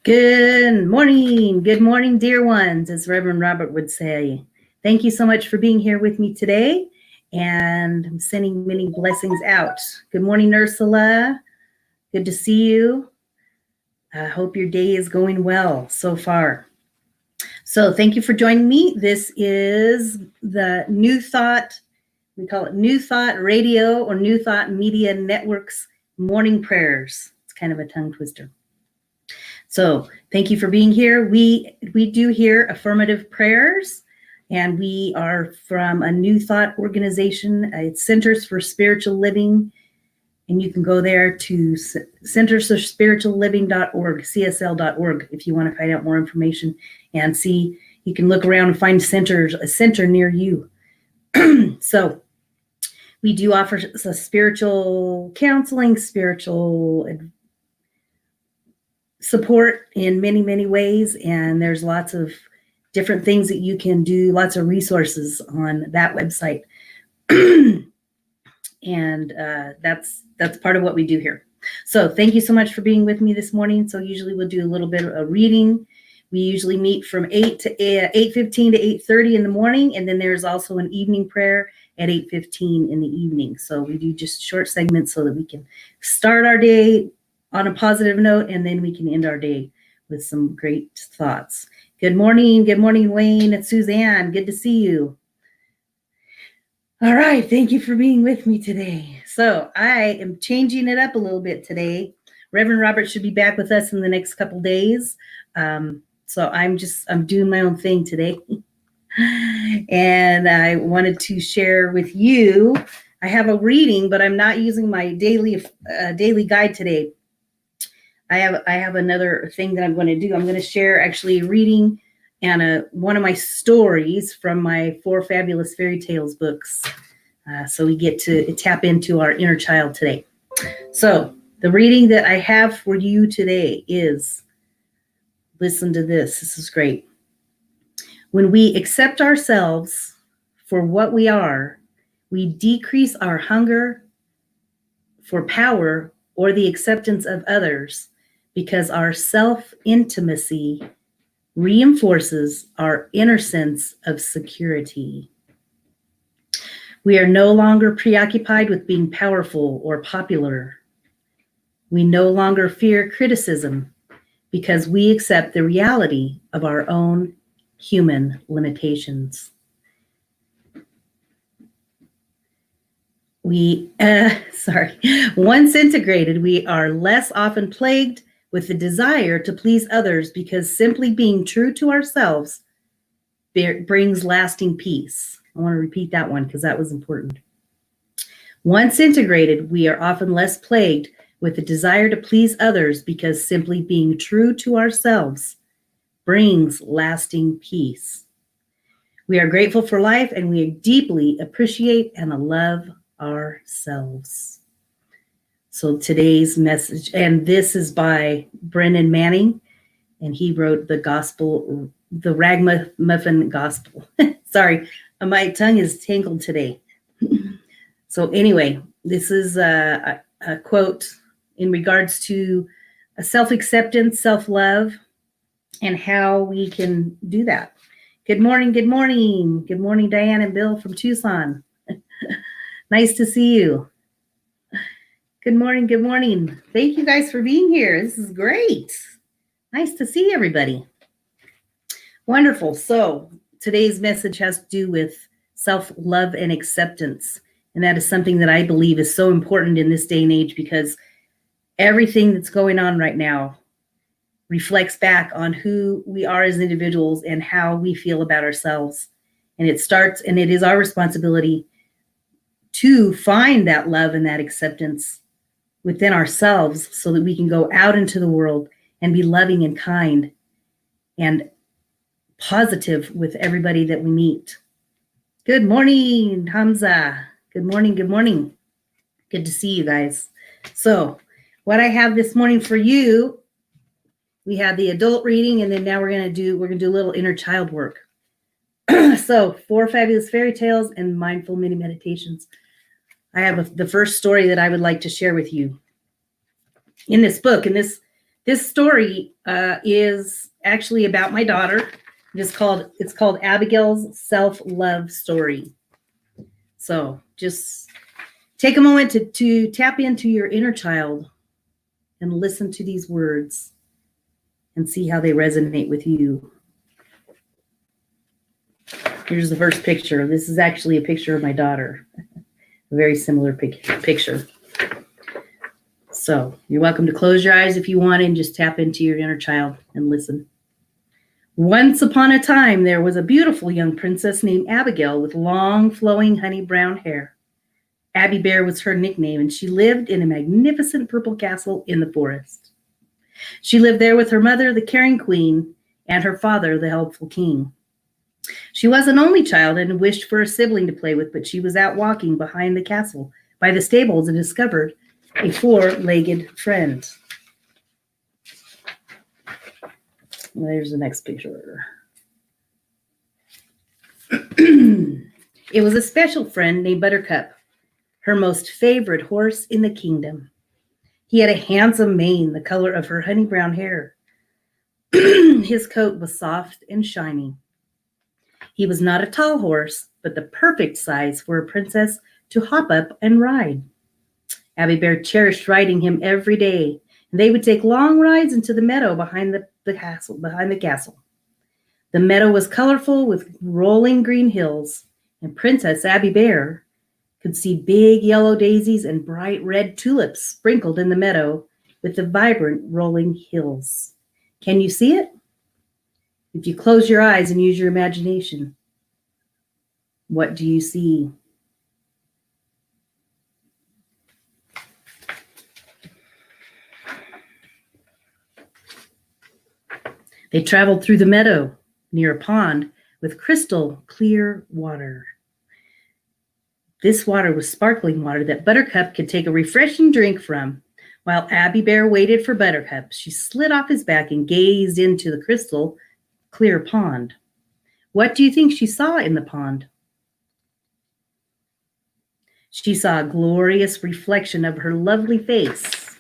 Good morning, dear ones, as Reverend Robert would say. Thank you so much for being here with me today, and I'm sending many blessings out. Good morning, Ursula. Good to see you. I hope your day is going well so far. So thank you for joining me. This is the New Thought, we call it New Thought Radio or New Thought Media Network's morning prayers. It's kind of a tongue twister. So thank you for being here. We do here affirmative prayers, and we are from a New Thought organization. It's Centers for Spiritual Living, and you can go there to centersforspiritualliving.org, csl.org, if you want to find out more information and see. You can look around and find a center near you. So we do offer spiritual counseling, spiritual support in many, many ways, and there's lots of different things that you can do, lots of resources on that website. And that's part of what we do here. So thank you so much for being with me this morning. So usually we'll do a little bit of a reading. We usually meet from 8:15 to 8:30 in the morning, and then there's also an evening prayer at 8:15 in the evening. So we do just short segments so that we can start our day on a positive note, and then we can end our day with some great thoughts. Good morning, Wayne. It's Suzanne. Good to see you. All right, thank you for being with me today. So I am changing it up a little bit today. Reverend Robert should be back with us in the next couple days. So I'm doing my own thing today. And I wanted to share with you, I have a reading, but I'm not using my daily guide today. I have another thing that I'm going to do. I'm going to share actually a reading and one of my stories from my 4 Fabulous Fairy Tales books. So we get to tap into our inner child today. So the reading that I have for you today is, listen to this. This is great. When we accept ourselves for what we are, we decrease our hunger for power or the acceptance of others, because our self-intimacy reinforces our inner sense of security. We are no longer preoccupied with being powerful or popular. We no longer fear criticism because we accept the reality of our own human limitations. Once integrated, we are less often plagued with the desire to please others, because simply being true to ourselves brings lasting peace. I want to repeat that one because that was important. Once integrated, we are often less plagued with the desire to please others, because simply being true to ourselves brings lasting peace. We are grateful for life, and we deeply appreciate and love ourselves. So today's message, and this is by Brennan Manning, and he wrote the Ragamuffin Gospel. Sorry, my tongue is tangled today. So anyway, this is a quote in regards to self-acceptance, self-love, and how we can do that. Good morning. Good morning, Diane and Bill from Tucson. Nice to see you. Good morning. Thank you guys for being here. This is great. Nice to see everybody. Wonderful. So today's message has to do with self-love and acceptance. And that is something that I believe is so important in this day and age, because everything that's going on right now reflects back on who we are as individuals and how we feel about ourselves. And it is our responsibility to find that love and that acceptance within ourselves, so that we can go out into the world and be loving and kind and positive with everybody that we meet. Good morning, Hamza. Good morning. Good to see you guys. So what I have this morning for you, we had the adult reading, and then now we're gonna do a little inner child work. So 4 Fabulous Fairy Tales and Mindful Mini Meditations. I have the first story that I would like to share with you. In this book, in this This story is actually about my daughter. It's called Abigail's Self-Love Story. So just take a moment to tap into your inner child and listen to these words and see how they resonate with you. Here's the first picture. This is actually a picture of my daughter. A very similar picture. So you're welcome to close your eyes if you want and just tap into your inner child and listen. Once upon a time, there was a beautiful young princess named Abigail with long, flowing, honey brown hair. Abby Bear was her nickname, and she lived in a magnificent purple castle in the forest. She lived there with her mother, the caring queen, and her father, the helpful king. She was an only child and wished for a sibling to play with, but she was out walking behind the castle by the stables and discovered a four-legged friend. There's the next picture. It was a special friend named Buttercup, her most favorite horse in the kingdom. He had a handsome mane, the color of her honey brown hair. His coat was soft and shiny. He was not a tall horse, but the perfect size for a princess to hop up and ride. Abby Bear cherished riding him every day, and they would take long rides into the meadow behind the castle. The meadow was colorful with rolling green hills, and Princess Abby Bear could see big yellow daisies and bright red tulips sprinkled in the meadow with the vibrant rolling hills. Can you see it? If you close your eyes and use your imagination, what do you see? They traveled through the meadow near a pond with crystal clear water. This water was sparkling water that Buttercup could take a refreshing drink from. While Abby Bear waited for Buttercup, she slid off his back and gazed into the crystal clear pond. What do you think she saw in the pond? She saw a glorious reflection of her lovely face.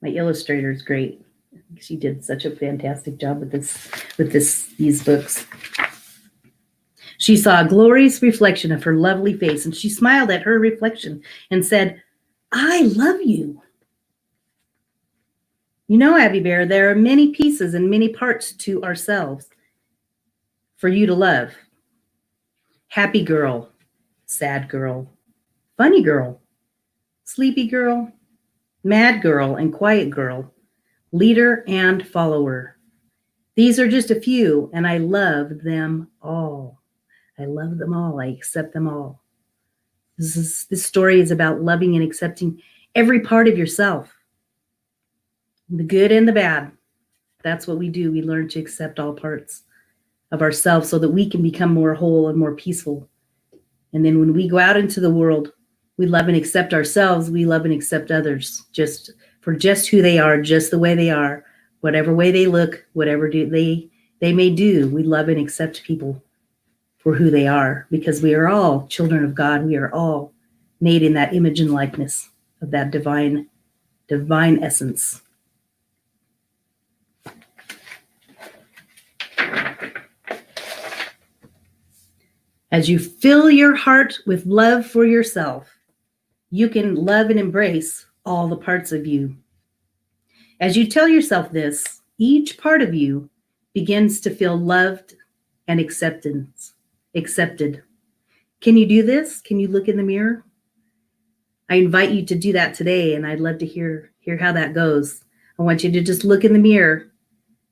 My illustrator is great. She did such a fantastic job with these books. She saw a glorious reflection of her lovely face, and she smiled at her reflection and said, "I love you." You know, Abby Bear, there are many pieces and many parts to ourselves for you to love. Happy girl, sad girl, funny girl, sleepy girl, mad girl and quiet girl, leader and follower. These are just a few, and I love them all. I love them all. I accept them all. This story is about loving and accepting every part of yourself, the good and the bad. That's what we do. We learn to accept all parts of ourselves so that we can become more whole and more peaceful. And then when we go out into the world, we love and accept ourselves. We love and accept others just who they are, just the way they are, whatever way they look, whatever they may do. We love and accept people for who they are, because we are all children of God. We are all made in that image and likeness of that divine essence. As you fill your heart with love for yourself, you can love and embrace all the parts of you. As you tell yourself this, each part of you begins to feel loved and accepted. Can you do this? Can you look in the mirror? I invite you to do that today, and I'd love to hear how that goes. I want you to just look in the mirror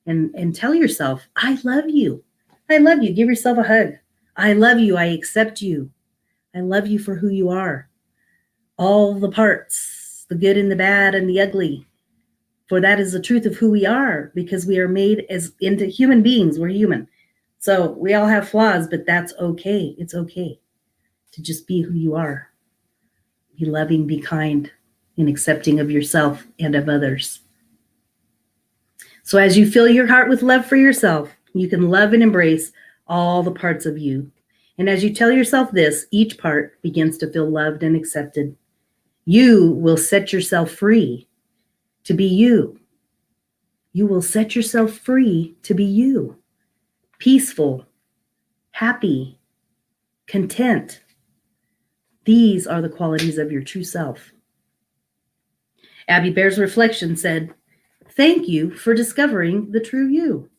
and tell yourself, I love you. I love you. Give yourself a hug. I love you. I accept you. I love you for who you are. All the parts, the good and the bad and the ugly. For that is the truth of who we are, because we are made into human beings. We're human. So we all have flaws, but that's okay. It's okay to just be who you are. Be loving, be kind, and accepting of yourself and of others. So as you fill your heart with love for yourself, you can love and embrace all the parts of you. And as you tell yourself this, each part begins to feel loved and accepted. You will set yourself free to be you. You will set yourself free to be you. Peaceful, happy, content. These are the qualities of your true self. Abby Bair's reflection said, "Thank you for discovering the true you."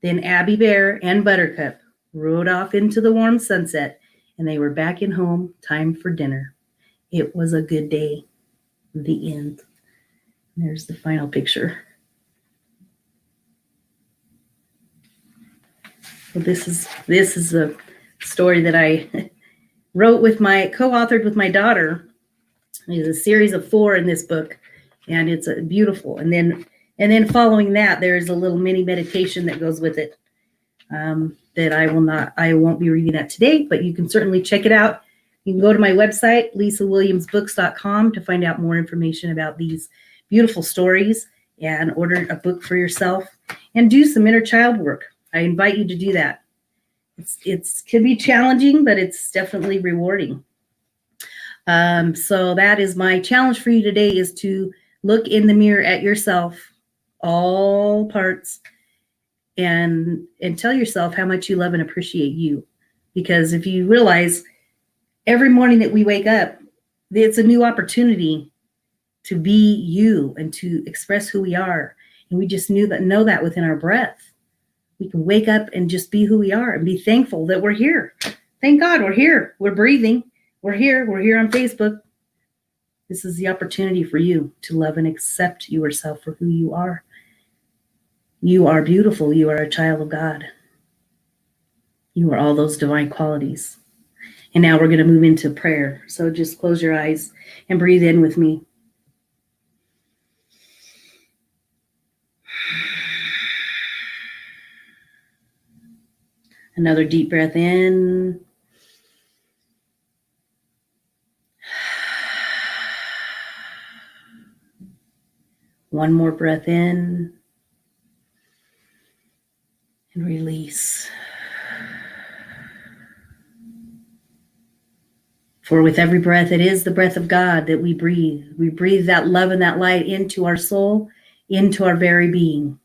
Then Abby Bair and Buttercup rode off into the warm sunset, and they were back in home, time for dinner. It was a good day. The end. There's the final picture. So this is a story that I wrote with co-authored with my daughter. There's a series of 4 in this book, and it's beautiful. And then following that, there's a little mini meditation that goes with it that I won't be reading that today, but you can certainly check it out. You can go to my website, lisawilliamsbooks.com, to find out more information about these beautiful stories and order a book for yourself and do some inner child work. I invite you to do that. It can be challenging, but it's definitely rewarding. So that is my challenge for you today, is to look in the mirror at yourself, all parts, and tell yourself how much you love and appreciate you. Because if you realize every morning that we wake up, it's a new opportunity to be you and to express who we are. And we just know that within our breath. We can wake up and just be who we are and be thankful that we're here. Thank God we're here. We're breathing. We're here. We're here on Facebook. This is the opportunity for you to love and accept yourself for who you are. You are beautiful. You are a child of God. You are all those divine qualities. And now we're going to move into prayer. So just close your eyes and breathe in with me. Another deep breath in. One more breath in. And release. For with every breath, it is the breath of God that we breathe. We breathe that love and that light into our soul, into our very being.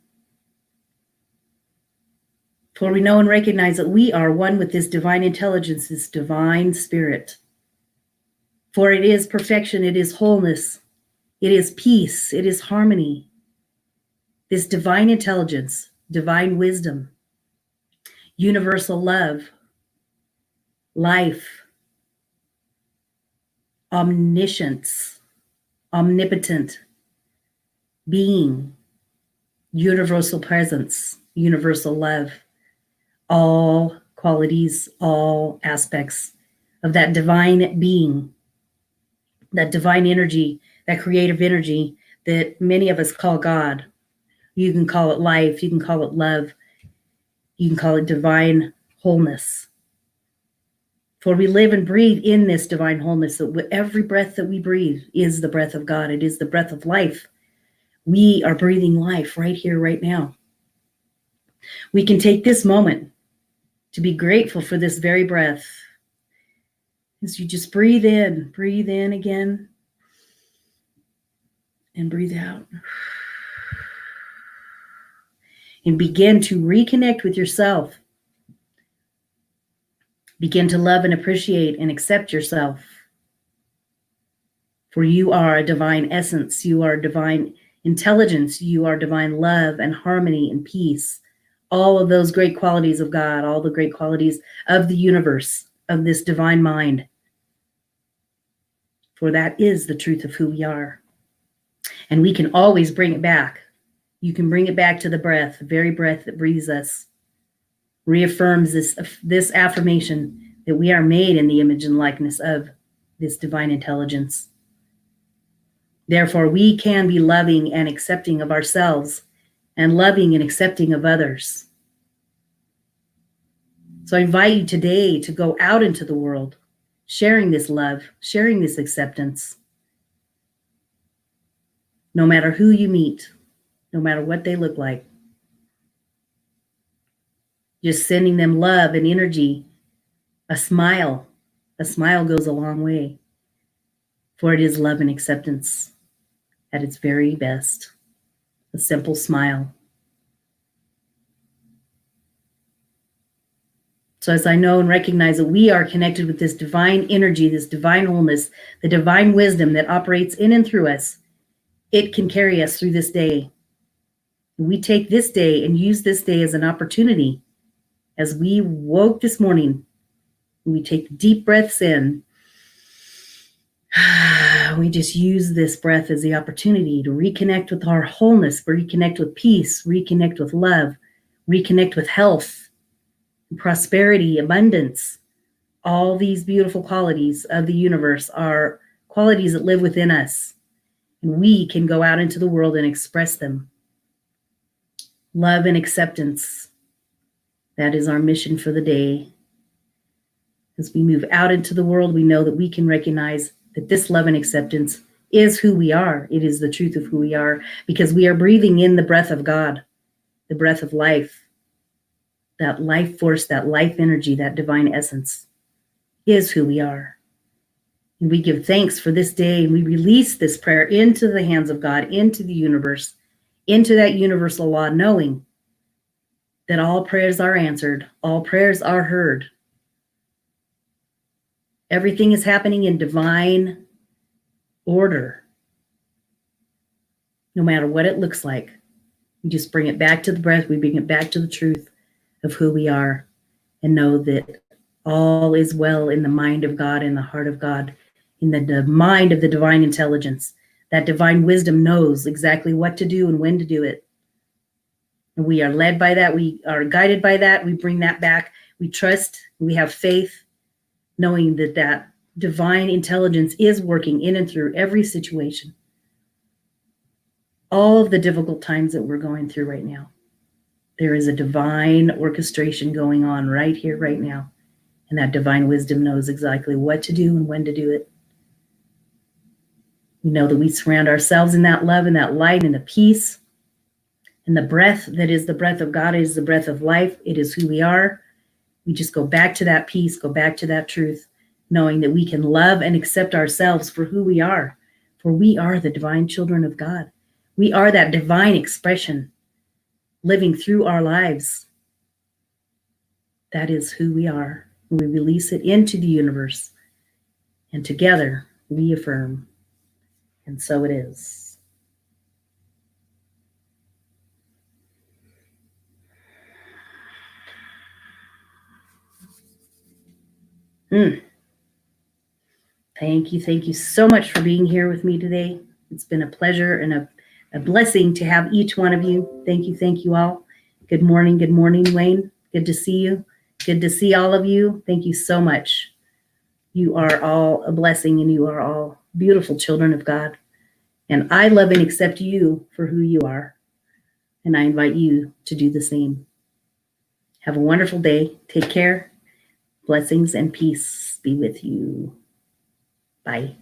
For we know and recognize that we are one with this divine intelligence, this divine spirit. For it is perfection, it is wholeness, it is peace, it is harmony. This divine intelligence, divine wisdom, universal love, life, omniscience, omnipotent, being, universal presence, universal love, all qualities, all aspects of that divine being, that divine energy, that creative energy that many of us call God. You can call it life, you can call it love, you can call it divine wholeness. For we live and breathe in this divine wholeness. So every breath that we breathe is the breath of God. It is the breath of life. We are breathing life right here, right now. We can take this moment to be grateful for this very breath. As you just breathe in again, and breathe out. And begin to reconnect with yourself. Begin to love and appreciate and accept yourself. For you are a divine essence. You are divine intelligence. You are divine love and harmony and peace. All of those great qualities of God, all the great qualities of the universe, of this divine mind. For that is the truth of who we are. And we can always bring it back. You can bring it back to the breath, the very breath that breathes us. Reaffirms this affirmation that we are made in the image and likeness of this divine intelligence. Therefore, we can be loving and accepting of ourselves and loving and accepting of others. So I invite you today to go out into the world, sharing this love, sharing this acceptance. No matter who you meet, no matter what they look like. Just sending them love and energy, a smile. A smile goes a long way. For it is love and acceptance at its very best. A simple smile. So as I know and recognize that we are connected with this divine energy, this divine wholeness, the divine wisdom that operates in and through us, it can carry us through this day. We take this day and use this day as an opportunity. As we woke this morning, we take deep breaths in. We just use this breath as the opportunity to reconnect with our wholeness, reconnect with peace, reconnect with love, reconnect with health, prosperity, abundance. All these beautiful qualities of the universe are qualities that live within us. And we can go out into the world and express them. Love and acceptance. That is our mission for the day. As we move out into the world, we know that we can recognize that this love and acceptance is who we are. It is the truth of who we are, because we are breathing in the breath of God, the breath of life, that life force, that life energy, that divine essence is who we are. And we give thanks for this day, and we release this prayer into the hands of God, into the universe, into that universal law, knowing that all prayers are answered, all prayers are heard. Everything is happening in divine order, no matter what it looks like. We just bring it back to the breath. We bring it back to the truth of who we are, and know that all is well in the mind of God, in the heart of God, in the mind of the divine intelligence. That divine wisdom knows exactly what to do and when to do it. And we are led by that. We are guided by that. We bring that back. We trust. We have faith, knowing that that divine intelligence is working in and through every situation. All of the difficult times that we're going through right now, there is a divine orchestration going on right here, right now. And that divine wisdom knows exactly what to do and when to do it. We know that we surround ourselves in that love and that light and the peace and the breath that is the breath of God. It is the breath of life. It is who we are. We just go back to that peace, go back to that truth, knowing that we can love and accept ourselves for who we are. For we are the divine children of God. We are that divine expression living through our lives. That is who we are. We release it into the universe, and together we affirm. And so it is. Thank you so much for being here with me today. It's been a pleasure and a blessing to have each one of you. Thank you all. Good morning, Wayne. Good to see you. Good to see all of you. Thank you so much. You are all a blessing, and you are all beautiful children of God. And I love and accept you for who you are. And I invite you to do the same. Have a wonderful day. Take care. Blessings and peace be with you. Bye.